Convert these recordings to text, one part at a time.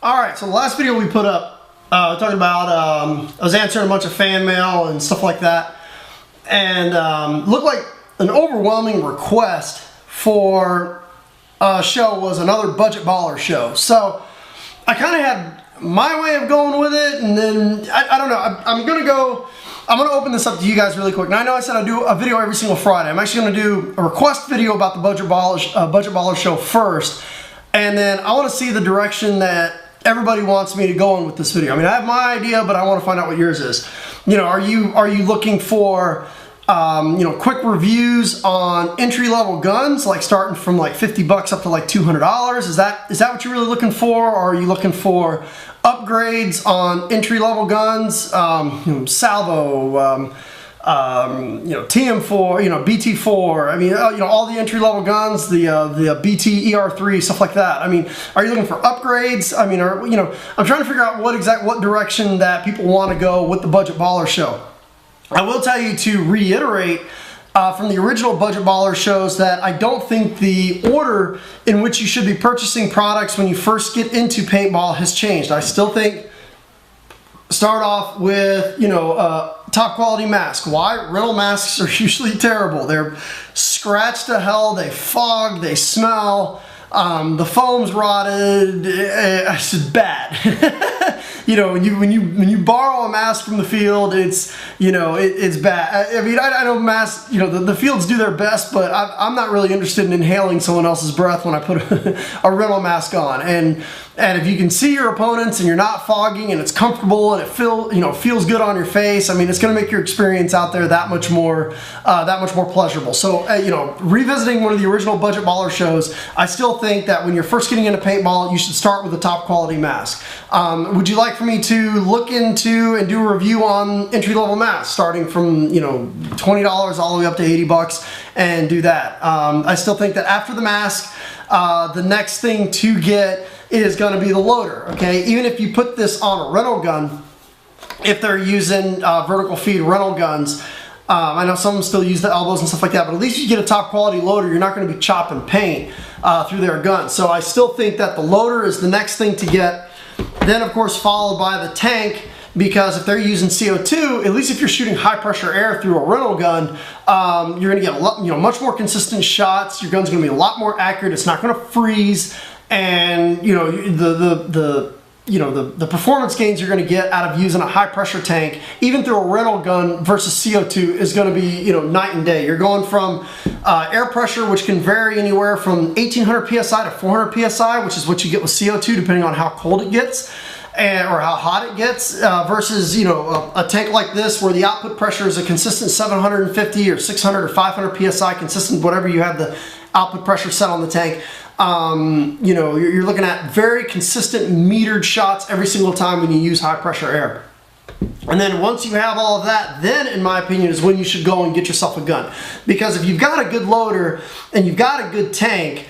Alright, so the last video we put up, talking about, I was answering a bunch of fan mail and stuff like that, and looked like an overwhelming request for a show was another budget baller show. So I kind of had my way of going with it, and then I don't know, I'm gonna open this up to you guys really quick. Now I know I said I do a video every single Friday. I'm actually gonna do a request video about the budget baller show first, and then I want to see the direction that everybody wants me to go in with this video. I mean, I have my idea, but I want to find out what yours is. You know, are you looking for you know, quick reviews on entry-level guns, like starting from like 50 bucks up to like $200? Is that what you're really looking for? Or are you looking for upgrades on entry-level guns, you know, salvo, you know, TM4, you know, BT4, I mean, you know, all the entry-level guns, the BT ER3, stuff like that. I mean, are you looking for upgrades? I mean, you know, I'm trying to figure out what direction that people want to go with the Budget Baller show. I will tell you, to reiterate from the original Budget Baller shows, that I don't think the order in which you should be purchasing products when you first get into paintball has changed. I still think start off with, you know, top quality mask. Why? Rental masks are usually terrible. They're scratched to hell, they fog, they smell, the foam's rotted, it's just bad. You know, when you borrow a mask from the field, it's, you know, it's bad. I mean, I know masks, you know, the fields do their best, but I'm not really interested in inhaling someone else's breath when I put a rental mask on. And if you can see your opponents and you're not fogging and it's comfortable and it feels good on your face, I mean, it's going to make your experience out there that much more pleasurable. So, you know, revisiting one of the original Budget Baller shows, I still think that when you're first getting into paintball, you should start with a top quality mask. Would you like for me to look into and do a review on entry-level masks, starting from, you know, $20 all the way up to 80 bucks, and do that? I still think that after the mask, the next thing to get is going to be the loader. Okay, even if you put this on a rental gun, if they're using vertical feed rental guns, I know some of them still use the elbows and stuff like that, but at least if you get a top quality loader, you're not going to be chopping paint through their guns. So I still think that the loader is the next thing to get. Then, of course, followed by the tank, because if they're using CO2, at least if you're shooting high pressure air through a rental gun, you're going to get a lot, you know, much more consistent shots. Your gun's going to be a lot more accurate. It's not going to freeze, and you know, the performance gains you're going to get out of using a high pressure tank, even through a rental gun versus CO2, is going to be, you know, night and day. You're going from air pressure, which can vary anywhere from 1800 psi to 400 psi, which is what you get with CO2, depending on how cold it gets or how hot it gets, versus, you know, a tank like this where the output pressure is a consistent 750 or 600 or 500 psi, consistent whatever you have the output pressure set on the tank. You know, you're looking at very consistent metered shots every single time when you use high pressure air. And then once you have all of that, then in my opinion is when you should go and get yourself a gun. Because if you've got a good loader and you've got a good tank,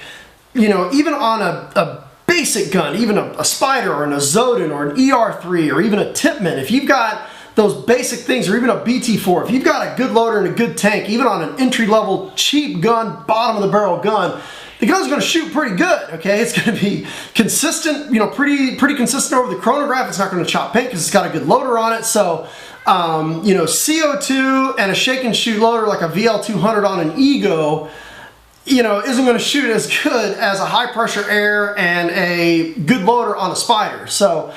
you know, even on a basic gun, even a Spider or an Azodin or an ER3 or even a Tipman, if you've got those basic things, or even a BT4, if you've got a good loader and a good tank, even on an entry-level cheap gun, bottom of the barrel gun, the gun's going to shoot pretty good. Okay, it's going to be consistent, you know, pretty consistent over the chronograph. It's not going to chop paint because it's got a good loader on it. So, you know, CO2 and a shake and shoot loader like a VL200 on an Ego, you know, isn't going to shoot as good as a high pressure air and a good loader on a Spider. So,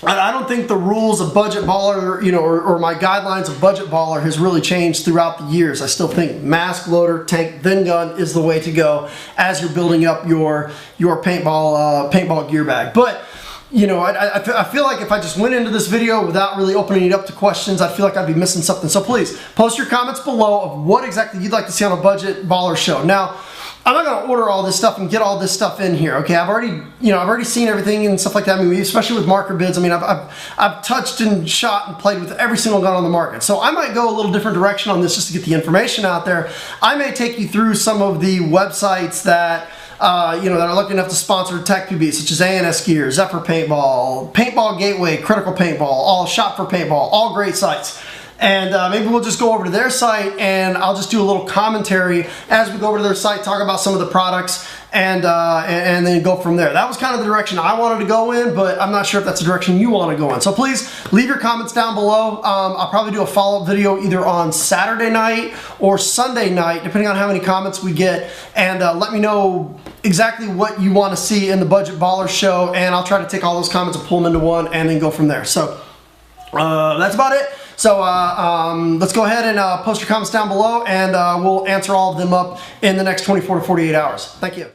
I don't think the rules of Budget Baller, you know, or my guidelines of Budget Baller has really changed throughout the years. I still think mask, loader, tank, then gun is the way to go as you're building up your paintball gear bag. But, you know, I feel like if I just went into this video without really opening it up to questions, I feel like I'd be missing something. So please, post your comments below of what exactly you'd like to see on a Budget Baller show. Now, I'm not going to order all this stuff and get all this stuff in here, okay? I've already seen everything and stuff like that. I mean, especially with marker bids. I mean, I've touched and shot and played with every single gun on the market. So I might go a little different direction on this just to get the information out there. I may take you through some of the websites that you know, that are lucky enough to sponsor Tech PB, such as ANS Gear, Zephyr Paintball, Paintball Gateway, Critical Paintball, all Shop for Paintball, all great sites. And maybe we'll just go over to their site and I'll just do a little commentary as we go over to their site, talk about some of the products and then go from there. That was kind of the direction I wanted to go in, but I'm not sure if that's the direction you want to go in. So please leave your comments down below. I'll probably do a follow-up video either on Saturday night or Sunday night, depending on how many comments we get, and let me know exactly what you want to see in the Budget Baller show, and I'll try to take all those comments and pull them into one and then go from there. So that's about it. So let's go ahead and post your comments down below, and we'll answer all of them up in the next 24 to 48 hours. Thank you.